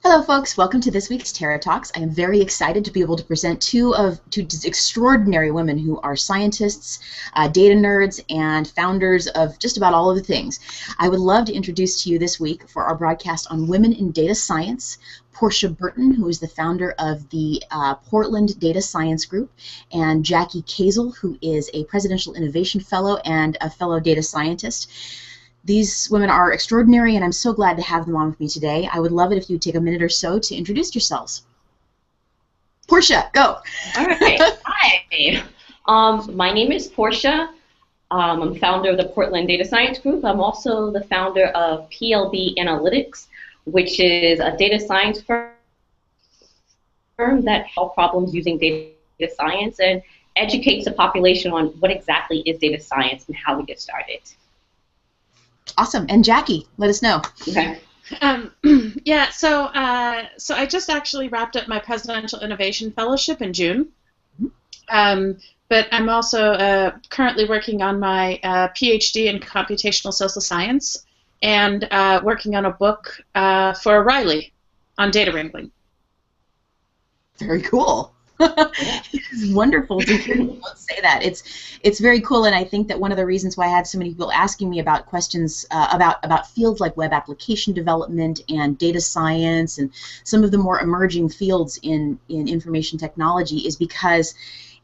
Hello, folks. Welcome to this week's Tarah Talks. I am very excited to be able to present two extraordinary women who are scientists, data nerds, and founders of just about all of the things. I would love to introduce to you this week for our broadcast on women in data science, Portia Burton, who is the founder of the Portland Data Science Group, and Jackie Kazil, who is a Presidential Innovation Fellow and a fellow data scientist. These women are extraordinary, and I'm so glad to have them on with me today. I would love it if you'd take a minute or so to introduce yourselves. Portia, go. All right. Hi. My name is Portia. I'm founder of the Portland Data Science Group. I'm also the founder of PLB Analytics, which is a data science firm that solves problems using data science and educates the population on what exactly is data science and how we get started. Awesome. And Jackie, let us know. Okay. Yeah, so I just actually wrapped up my Presidential Innovation Fellowship in June. But I'm also currently working on my PhD in Computational Social Science and working on a book for Riley on data wrangling. Very cool. It's wonderful to hear you say that. It's very cool, and I think that one of the reasons why I had so many people asking me about questions about fields like web application development and data science and some of the more emerging fields in information technology is because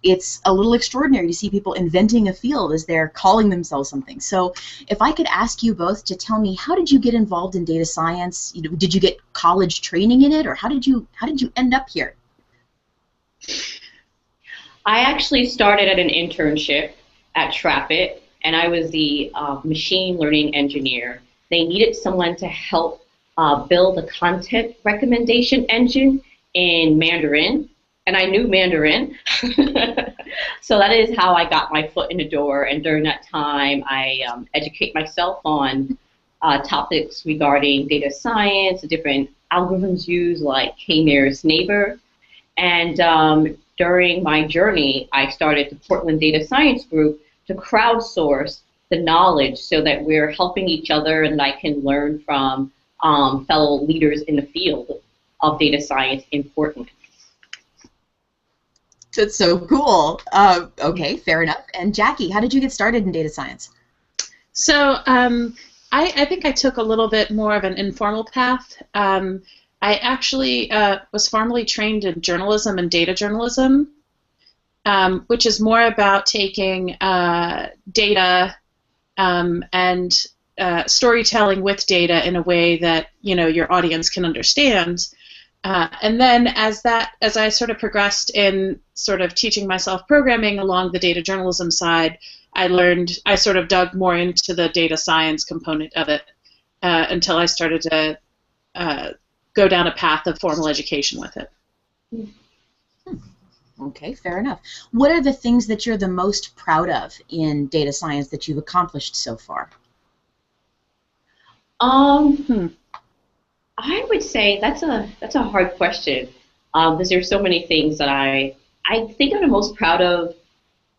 it's a little extraordinary to see people inventing a field as they're calling themselves something. So if I could ask you both to tell me, how did you get involved in data science? Did you get college training in it, or how did you end up here? I actually started at an internship at Trapit, and I was the machine learning engineer. They needed someone to help build a content recommendation engine in Mandarin, and I knew Mandarin. So that is how I got my foot in the door, and during that time I educate myself on topics regarding data science, different algorithms used like K-nearest neighbor. And during my journey, I started the Portland Data Science Group to crowdsource the knowledge so that we're helping each other and I can learn from fellow leaders in the field of data science in Portland. That's so cool. Okay, fair enough. And Jackie, how did you get started in data science? So I think I took a little bit more of an informal path. I actually was formally trained in journalism and data journalism, which is more about taking data and storytelling with data in a way that your audience can understand. And then as I sort of progressed in sort of teaching myself programming along the data journalism side, I sort of dug more into the data science component of it until I started to go down a path of formal education with it. Okay, fair enough. What are the things that you're the most proud of in data science that you've accomplished so far? I would say that's a hard question because there's so many things that I think I'm the most proud of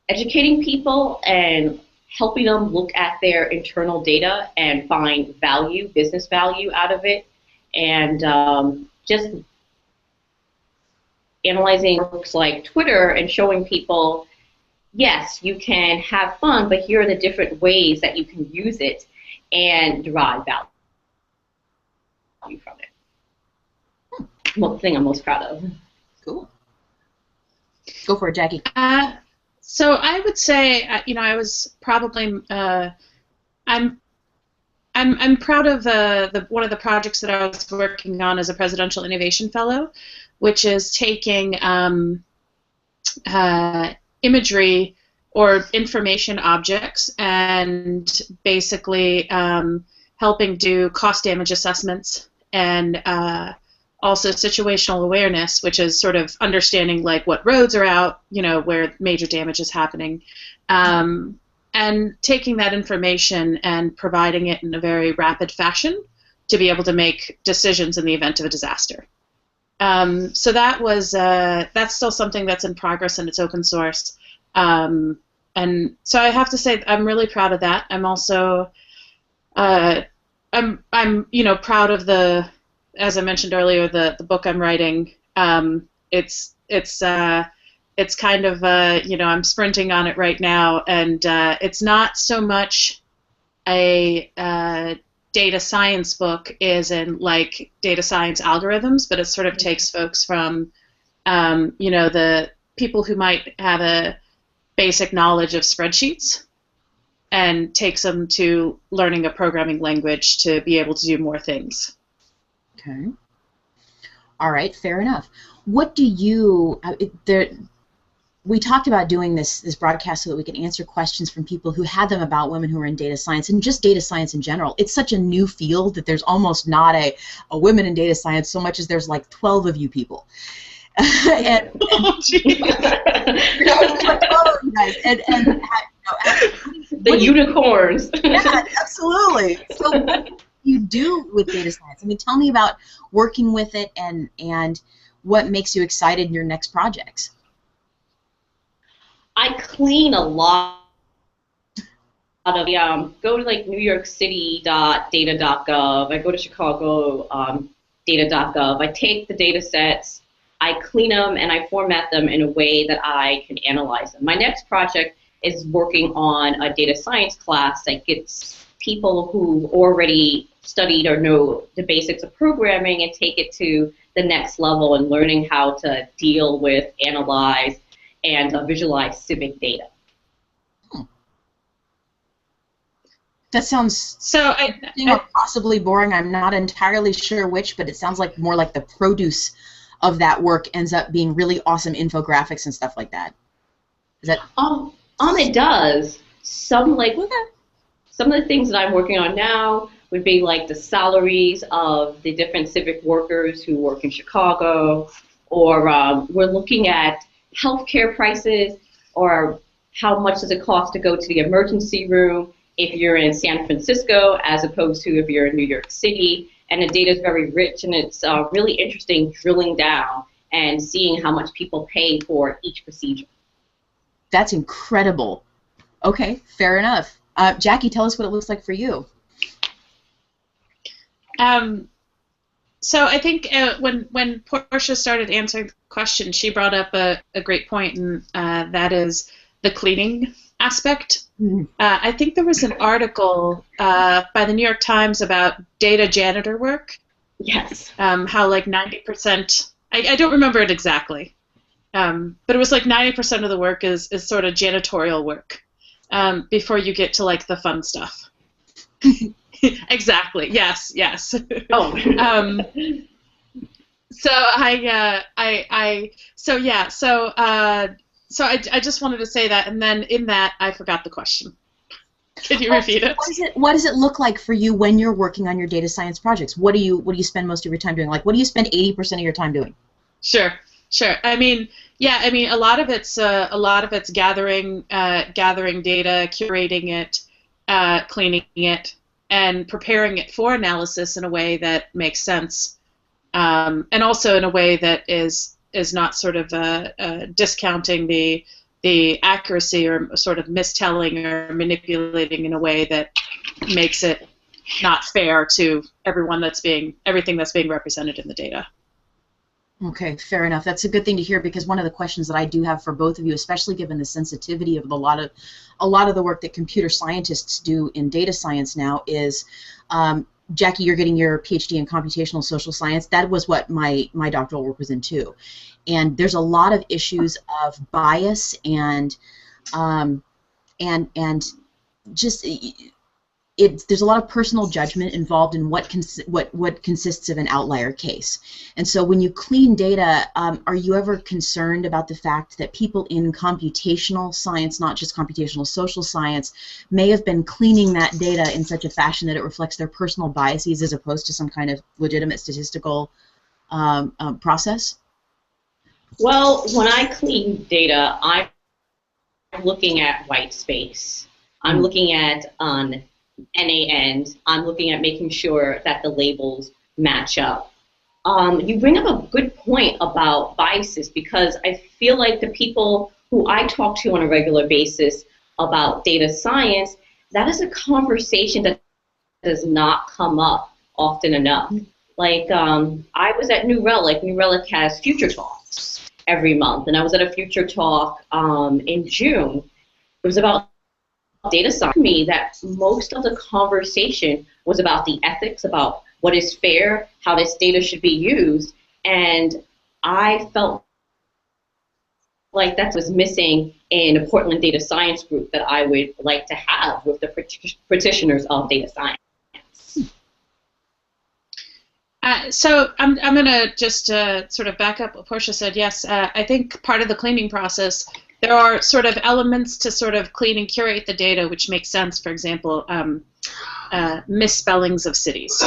educating people and helping them look at their internal data and find value, business value out of it. And just analyzing works like Twitter and showing people, yes, you can have fun, but here are the different ways that you can use it and derive value from it. One thing I'm most proud of. Cool. Go for it, Jackie. So I would say, I was probably, I'm proud of one of the projects that I was working on as a Presidential Innovation Fellow, which is taking imagery or information objects and basically helping do cost damage assessments and also situational awareness, which is sort of understanding like what roads are out, where major damage is happening. And taking that information and providing it in a very rapid fashion to be able to make decisions in the event of a disaster. So that's still something that's in progress and it's open source. And so I have to say I'm really proud of that. I'm also I'm proud of the as I mentioned earlier, the book I'm writing, it's kind of I'm sprinting on it right now, and it's not so much a data science book as in like data science algorithms, but it sort of takes folks from the people who might have a basic knowledge of spreadsheets and takes them to learning a programming language to be able to do more things. Okay. All right, fair enough. What do you we talked about doing this broadcast so that we can answer questions from people who had them about women who are in data science and just data science in general. It's such a new field that there's almost not a women in data science so much as there's like 12 of you people. And the unicorns. Yeah, absolutely. So what do you do with data science? I mean, tell me about working with it and what makes you excited in your next projects. I clean a lot of go to like New York City data.gov. I go to Chicago data.gov. I take the data sets, I clean them, and I format them in a way that I can analyze them. My next project is working on a data science class that gets people who already studied or know the basics of programming and take it to the next level and learning how to deal with, analyze, and visualize civic data. That sounds possibly boring. I'm not entirely sure which, but it sounds like more like the produce of that work ends up being really awesome infographics and stuff like that. Is that? It does. Some of the things that I'm working on now would be like the salaries of the different civic workers who work in Chicago, or we're looking at healthcare prices, or how much does it cost to go to the emergency room if you're in San Francisco as opposed to if you're in New York City. And the data is very rich, and it's really interesting drilling down and seeing how much people pay for each procedure. That's incredible. Okay, fair enough. Jackie, tell us what it looks like for you. So I think when Portia started answering the question, she brought up a great point, and that is the cleaning aspect. Mm-hmm. I think there was an article by the New York Times about data janitor work. Yes. How like 90%, I don't remember it exactly, but it was like 90% of the work is sort of janitorial work before you get to like the fun stuff. Exactly. Yes. Oh. So I just wanted to say that, and then in that I forgot the question. Could you repeat it? What does it look like for you when you're working on your data science projects? What do you spend most of your time doing? Like, what do you spend 80% of your time doing? Sure. I mean, a lot of it's gathering data, curating it, cleaning it, and preparing it for analysis in a way that makes sense, and also in a way that is not sort of discounting the accuracy or sort of mistelling or manipulating in a way that makes it not fair to everything that's being represented in the data. Okay, fair enough. That's a good thing to hear, because one of the questions that I do have for both of you, especially given the sensitivity of a lot of the work that computer scientists do in data science now, is Jackie, you're getting your PhD in computational social science. That was what my doctoral work was in too, and there's a lot of issues of bias and just there's a lot of personal judgment involved in what consists of an outlier case. And so when you clean data, are you ever concerned about the fact that people in computational science, not just computational social science, may have been cleaning that data in such a fashion that it reflects their personal biases as opposed to some kind of legitimate statistical process? Well, when I clean data, I'm looking at white space. I'm looking at NANs. I'm looking at making sure that the labels match up. You bring up a good point about biases, because I feel like the people who I talk to on a regular basis about data science, that is a conversation that does not come up often enough. Like, I was at New Relic. New Relic has future talks every month, and I was at a future talk in June. It was about data science. To me, that most of the conversation was about the ethics, about what is fair, how this data should be used, and I felt like that was missing in a Portland data science group that I would like to have with the practitioners of data science. So I'm going to just sort of back up what Portia said. Yes, I think part of the cleaning process, there are sort of elements to sort of clean and curate the data, which makes sense. For example, misspellings of cities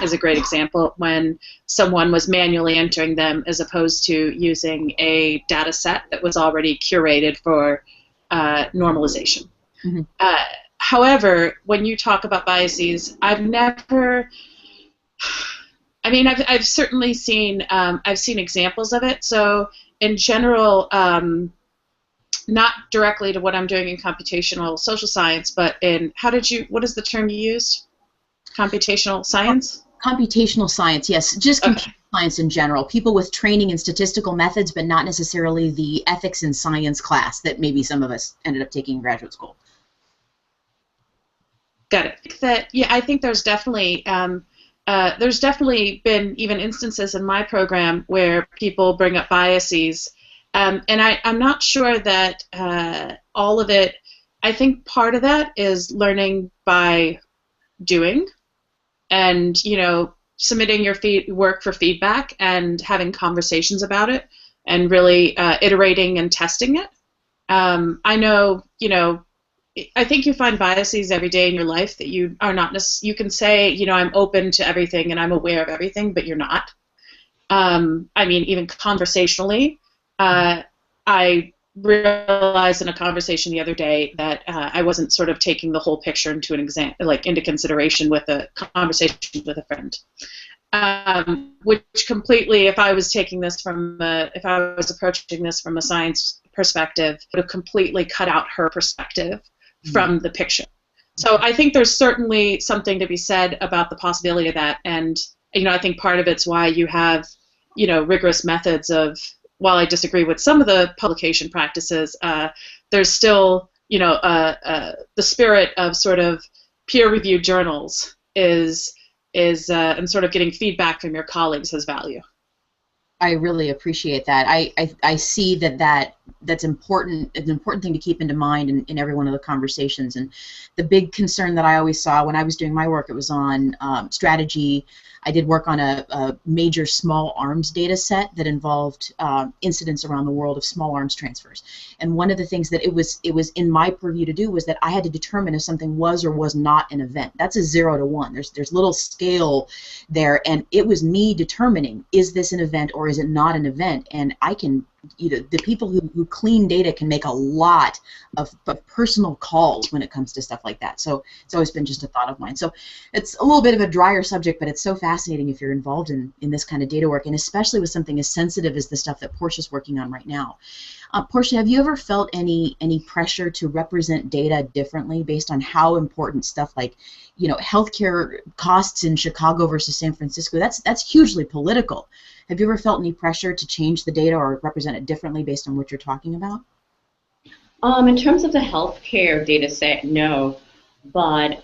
is a great example when someone was manually entering them as opposed to using a data set that was already curated for normalization. Mm-hmm. However, when you talk about biases, I've certainly seen examples of it. So in general, not directly to what I'm doing in computational social science, but in what is the term you used? Computational science? Computational science, yes. Just computer science in general. People with training in statistical methods, but not necessarily the ethics in science class that maybe some of us ended up taking in graduate school. Got it. I think there's definitely been even instances in my program where people bring up biases. And I'm not sure that all of it, I think part of that is learning by doing and, submitting your work for feedback and having conversations about it and really iterating and testing it. I know, I think you find biases every day in your life that you are not necessarily, you can say, I'm open to everything and I'm aware of everything, but you're not. Even conversationally, I realized in a conversation the other day that I wasn't sort of taking the whole picture into into consideration with a conversation with a friend. Which completely, if I was approaching this from a science perspective, would have completely cut out her perspective from the picture. So I think there's certainly something to be said about the possibility of that, and I think part of it's why you have rigorous methods of. While I disagree with some of the publication practices, there's still the spirit of sort of peer-reviewed journals and sort of getting feedback from your colleagues has value. I really appreciate that. I see that's important. It's an important thing to keep into mind in every one of the conversations. And the big concern that I always saw when I was doing my work, it was on strategy. I did work on a major small arms data set that involved incidents around the world of small arms transfers. And one of the things that it was in my purview to do was that I had to determine if something was or was not an event. That's a 0 to 1. There's little scale there, and it was me determining, is this an event or is it not an event? And I can, the people who clean data can make a lot of personal calls when it comes to stuff like that. So it's always been just a thought of mine. So it's a little bit of a drier subject, but it's so fascinating if you're involved in this kind of data work, and especially with something as sensitive as the stuff that Portia's working on right now. Portia, have you ever felt any pressure to represent data differently based on how important stuff like, healthcare costs in Chicago versus San Francisco? That's hugely political. Have you ever felt any pressure to change the data or represent it differently based on what you're talking about? In terms of the healthcare data set, no, but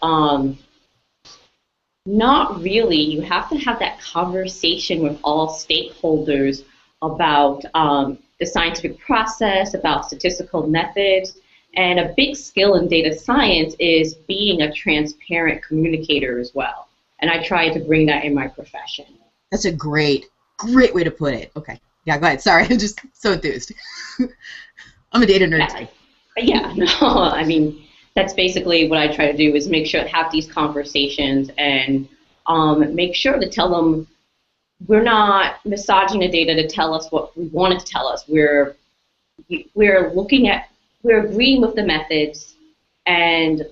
not really. You have to have that conversation with all stakeholders about the scientific process, about statistical methods, and a big skill in data science is being a transparent communicator as well. And I try to bring that in my profession. That's a great way to put it. Okay. Yeah, go ahead. Sorry, I'm just so enthused. I'm a data nerd. Yeah, no, that's basically what I try to do is make sure to have these conversations and make sure to tell them we're not massaging the data to tell us what we want it to tell us. We're agreeing with the methods, and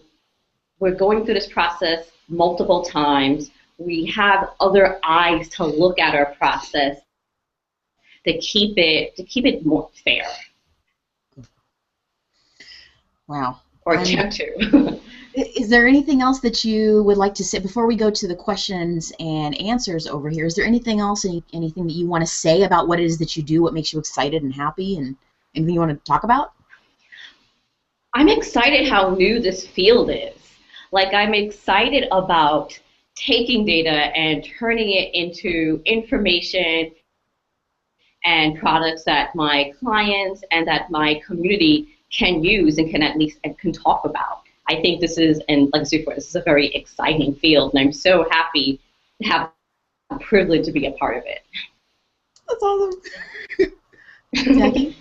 we're going through this process multiple times. We have other eyes to look at our process to keep it more fair. Wow. or attempt to. Is there anything else that you would like to say before we go to the questions and answers over here? Is there anything else, anything that you want to say about what it is that you do, what makes you excited and happy, and anything you want to talk about? I'm excited how new this field is. Like, I'm excited about taking data and turning it into information and products that my clients and that my community can use and can at least can talk about. I think this is, and like I said before, this is a very exciting field, and I'm so happy to have the privilege to be a part of it. That's awesome. Jackie?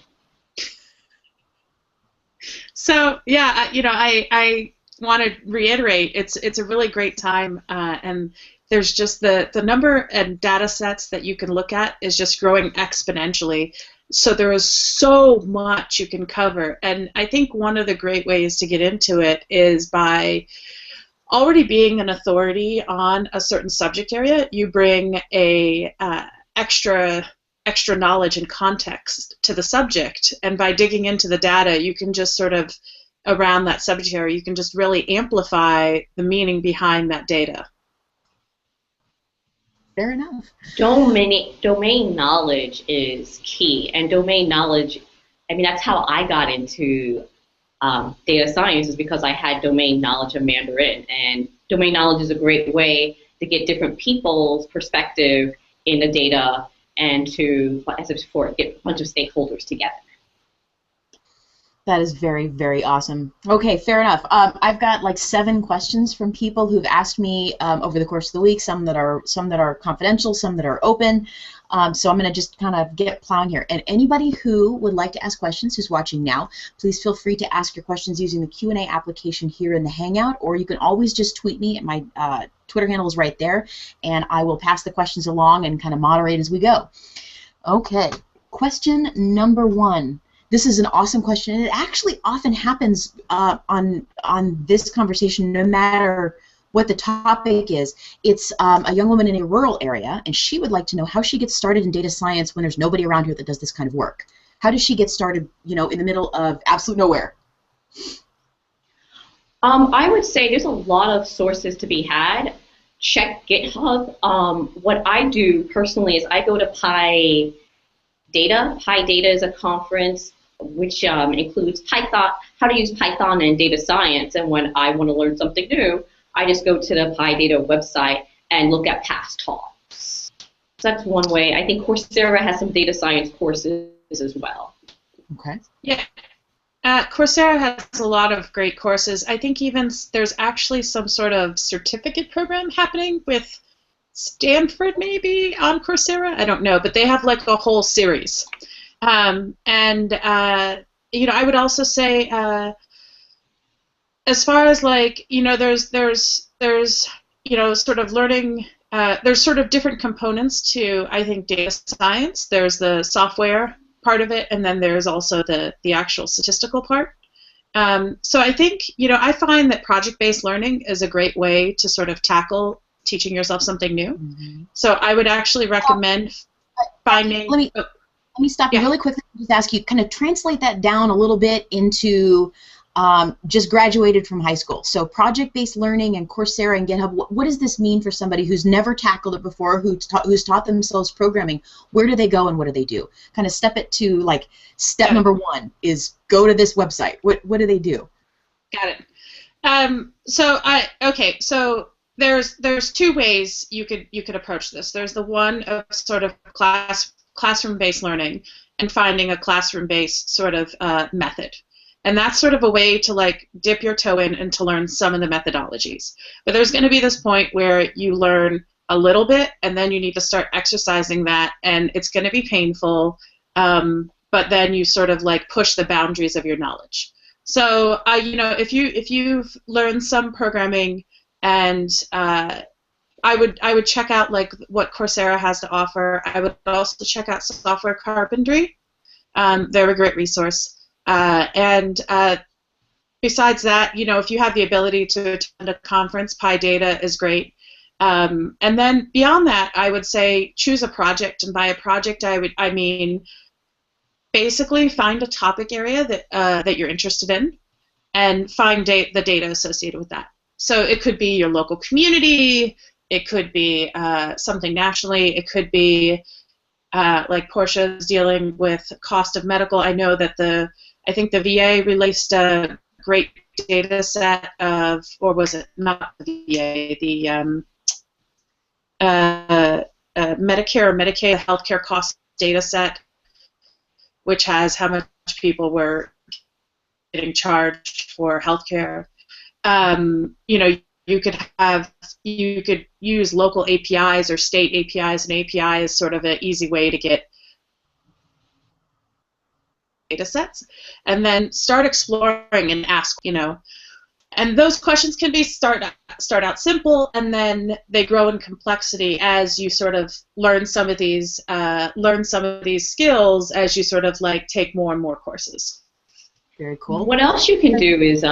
So yeah, I want to reiterate, it's a really great time, and there's just the number and data sets that you can look at is just growing exponentially. So there is so much you can cover, and I think one of the great ways to get into it is by already being an authority on a certain subject area. You bring a extra knowledge and context to the subject, and by digging into the data, you can just sort of, around that subject area, you can just really amplify the meaning behind that data. Fair enough. Domain knowledge is key, and domain knowledge, I mean, that's how I got into data science, is because I had domain knowledge of Mandarin, and domain knowledge is a great way to get different people's perspective in the data and to, as I said before, get a bunch of stakeholders together. That is very, very awesome. Okay, fair enough. I've got like 7 questions from people who've asked me over the course of the week. Some that are confidential, some that are open. So I'm going to just kind of get plowing here. And anybody who would like to ask questions, who's watching now, please feel free to ask your questions using the Q&A application here in the Hangout, or you can always just tweet me. My Twitter handle is right there, and I will pass the questions along and kind of moderate as we go. Okay, question number 1. This is an awesome question, and it actually often happens on this conversation, no matter what the topic is. It's a young woman in a rural area, and she would like to know how she gets started in data science when there's nobody around here that does this kind of work. How does she get started, in the middle of absolute nowhere? I would say there's a lot of sources to be had. Check GitHub. What I do personally is I go to PyData. PyData is a conference which includes Python, how to use Python in data science. And when I want to learn something new, I just go to the PyData website and look at past talks. So that's one way. I think Coursera has some data science courses as well. Okay. Yeah. Coursera has a lot of great courses. I think even there's actually some sort of certificate program happening with Stanford maybe on Coursera. I don't know, but they have like a whole series. I would also say, as far as like, there's sort of learning, there's sort of different components to, I think, data science. There's the software part of it, and then there's also the actual statistical part. So I think, I find that project-based learning is a great way to sort of tackle teaching yourself something new. Mm-hmm. So I would actually recommend finding... Let me stop you really quickly and just ask you, kind of translate that down a little bit into just graduated from high school. So project-based learning and Coursera and GitHub, what does this mean for somebody who's never tackled it before, who's taught themselves programming? Where do they go and what do they do? Kind of step it to, like, step number 1 is go to this website. What do they do? Got it. So there's 2 ways you could approach this. There's the one of sort of classroom-based learning and finding a classroom-based sort of method. And that's sort of a way to like dip your toe in and to learn some of the methodologies. But there's going to be this point where you learn a little bit and then you need to start exercising that, and it's going to be painful, but then you sort of like push the boundaries of your knowledge. So if you've learned some programming, and I would check out like what Coursera has to offer. I would also check out Software Carpentry. They're a great resource. Besides that, if you have the ability to attend a conference, PyData is great. And then beyond that, I would say choose a project. And by a project, I mean basically find a topic area that you're interested in. and find the data associated with that. So it could be your local community, it could be something nationally, it could be like Portia's dealing with cost of medical. I know that I think the VA released a great data set of, or was it not the VA, the Medicare or Medicaid healthcare cost data set, which has how much people were getting charged for healthcare. You know, you could use local APIs or state APIs, and API is sort of an easy way to get data sets, and then start exploring and ask, you know, and those questions can be start out simple, and then they grow in complexity as you sort of learn some of these skills as you sort of like take more and more courses. Very cool. What else you can do is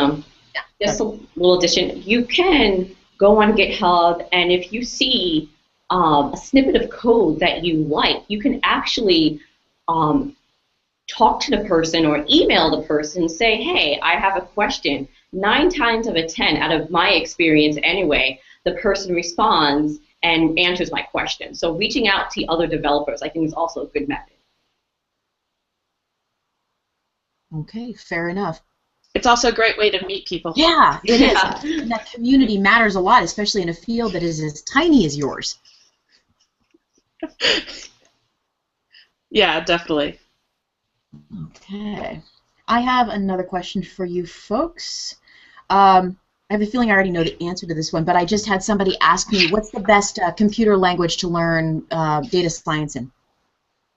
just a little addition. You can go on GitHub, and if you see a snippet of code that you like, you can actually talk to the person or email the person and say, hey, I have a question. 9 times out of 10, out of my experience anyway, the person responds and answers my question. So reaching out to other developers, I think, is also a good method. Okay, fair enough. It's also a great way to meet people. Yeah, it is. And that community matters a lot, especially in a field that is as tiny as yours. Yeah, definitely. Okay. I have another question for you folks. I have a feeling I already know the answer to this one, but I just had somebody ask me, what's the best computer language to learn data science in?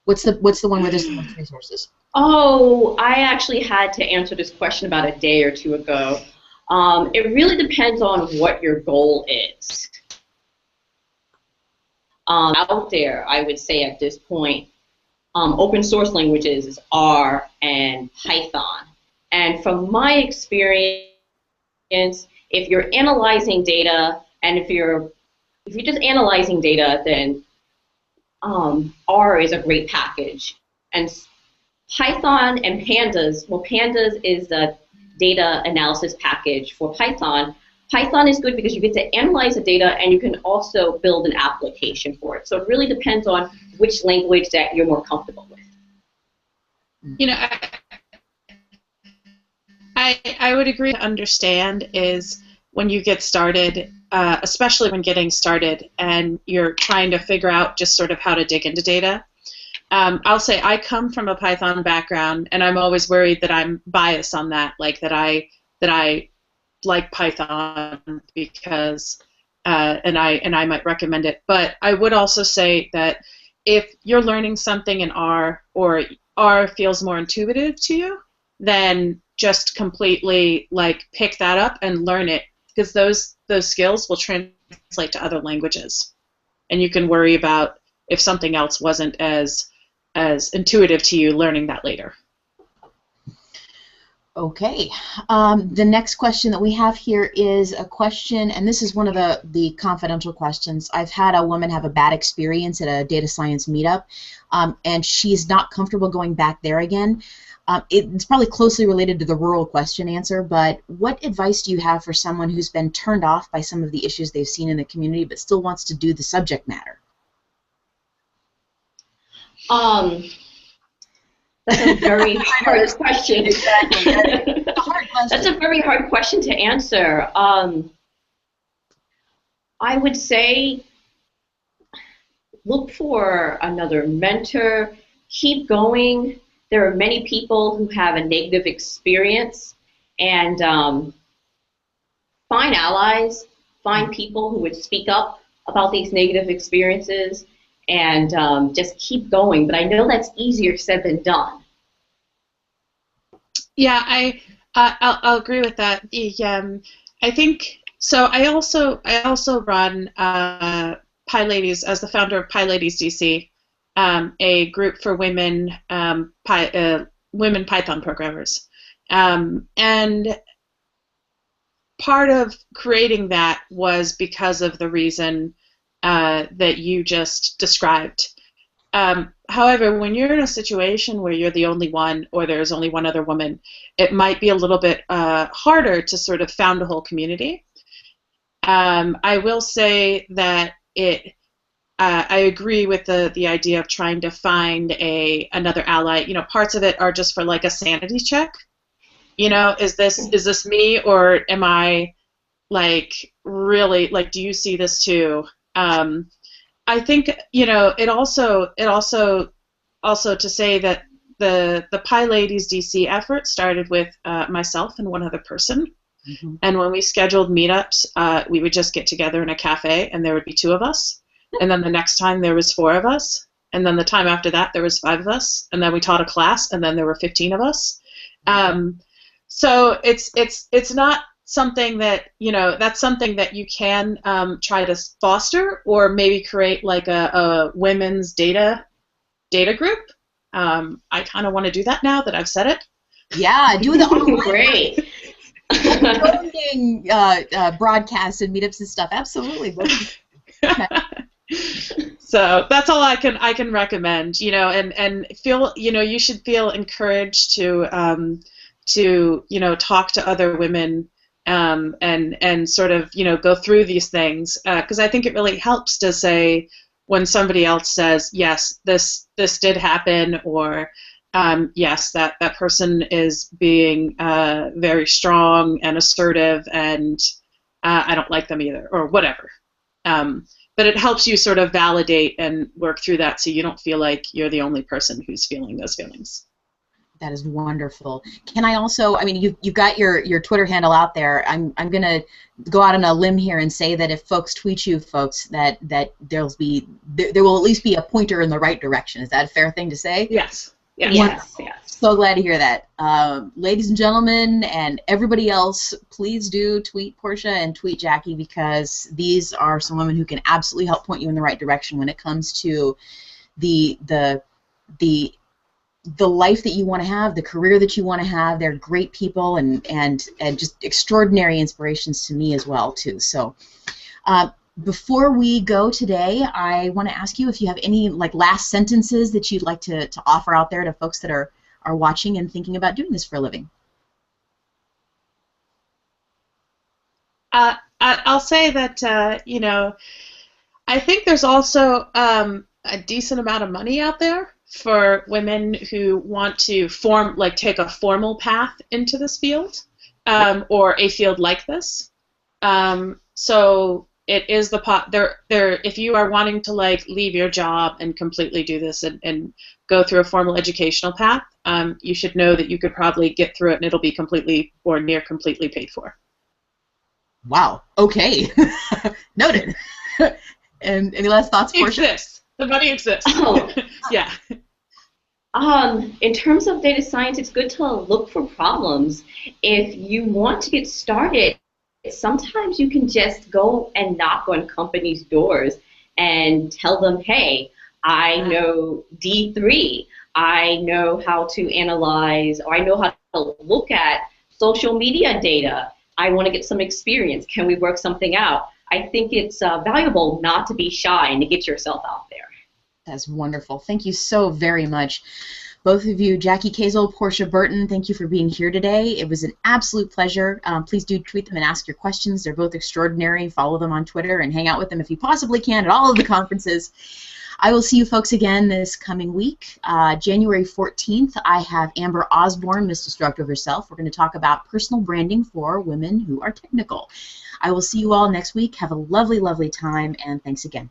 What's the one where there's the most resources? Oh, I actually had to answer this question about a day or two ago. It really depends on what your goal is. Out there, I would say at this point, open source languages is R and Python. And from my experience, if you're analyzing data, and if you're just analyzing data, then R is a great package. And Python and Pandas, well, Pandas is the data analysis package for Python. Python is good because you get to analyze the data and you can also build an application for it. So it really depends on which language that you're more comfortable with. You know, I would agree. To understand is when you get started, especially when getting started and you're trying to figure out just sort of how to dig into data. I'll say I come from a Python background, and I'm always worried that I'm biased on that, like that I like Python because and I might recommend it. But I would also say that if you're learning something in R, or R feels more intuitive to you, then just completely like pick that up and learn it, because those skills will translate to other languages, and you can worry about if something else wasn't as intuitive to you learning that later. Okay. The next question that we have here is a question, and this is one of the confidential questions. I've had a woman have a bad experience at a data science meetup, and she's not comfortable going back there again. It's probably closely related to the rural question answer, but what advice do you have for someone who's been turned off by some of the issues they've seen in the community but still wants to do the subject matter? That's a very hard question. Exactly. It's a hard question. That's a very hard question to answer. I would say look for another mentor. Keep going. There are many people who have a negative experience, and find allies, find people who would speak up about these negative experiences, and just keep going. But I know that's easier said than done. Yeah, I'll agree with that. I think so. I also run PyLadies as the founder of PyLadies DC, a group for women women Python programmers, and part of creating that was because of the reason that you just described. However, when you're in a situation where you're the only one or there's only one other woman, it might be a little bit harder to sort of found a whole community. I will say that I agree with the idea of trying to find another ally. You know, parts of it are just for like a sanity check. You know, is this me, or am I like really, like, do you see this too? I think, you know, it also to say that the PyLadies DC effort started with myself and one other person. Mm-hmm. And when we scheduled meetups, we would just get together in a cafe, and there would be 2 of us. And then the next time there was 4 of us. And then the time after that there was 5 of us. And then we taught a class, and then there were 15 of us. So it's not something that, you know, that's something that you can try to foster, or maybe create like a women's data group. I kind of want to do that now that I've said it. Yeah, do the online. Great. Broadcasts and meetups and stuff. Absolutely. Okay. So that's all I can recommend. You know, and feel, you know, you should feel encouraged to you know, talk to other women. And sort of, you know, go through these things, because I think it really helps to say, when somebody else says, yes, this did happen, or yes, that person is being very strong and assertive, and I don't like them either, or whatever. But it helps you sort of validate and work through that, so you don't feel like you're the only person who's feeling those feelings. That is wonderful. Can I also, I mean, you've got your Twitter handle out there. I'm going to go out on a limb here and say that if folks tweet you, folks, that there will at least be a pointer in the right direction. Is that a fair thing to say? Yes. Yes. So glad to hear that. Ladies and gentlemen, and everybody else, please do tweet Portia and tweet Jackie, because these are some women who can absolutely help point you in the right direction when it comes to the life that you want to have, the career that you want to have. They're great people, and just extraordinary inspirations to me as well too. So before we go today, I want to ask you if you have any like last sentences that you'd like to offer out there to folks that are watching and thinking about doing this for a living. I'll say that you know, I think there's also a decent amount of money out there for women who want to take a formal path into this field, or a field like this. So it is if you are wanting to like leave your job and completely do this and go through a formal educational path, you should know that you could probably get through it, and it'll be completely or near completely paid for. Wow. Okay. Noted. And any last thoughts, Portia? Exists. The money exists. Oh. Yeah. In terms of data science, it's good to look for problems. If you want to get started, sometimes you can just go and knock on companies' doors and tell them, hey, I know D3, I know how to analyze, or I know how to look at social media data. I want to get some experience. Can we work something out? I think it's valuable not to be shy and to get yourself out there. That's wonderful. Thank you so very much. Both of you, Jackie Kazil, Portia Burton, thank you for being here today. It was an absolute pleasure. Please do tweet them and ask your questions. They're both extraordinary. Follow them on Twitter and hang out with them if you possibly can at all of the conferences. I will see you folks again this coming week. January 14th, I have Amber Osborne, Miss Destructive herself. We're going to talk about personal branding for women who are technical. I will see you all next week. Have a lovely, lovely time, and thanks again.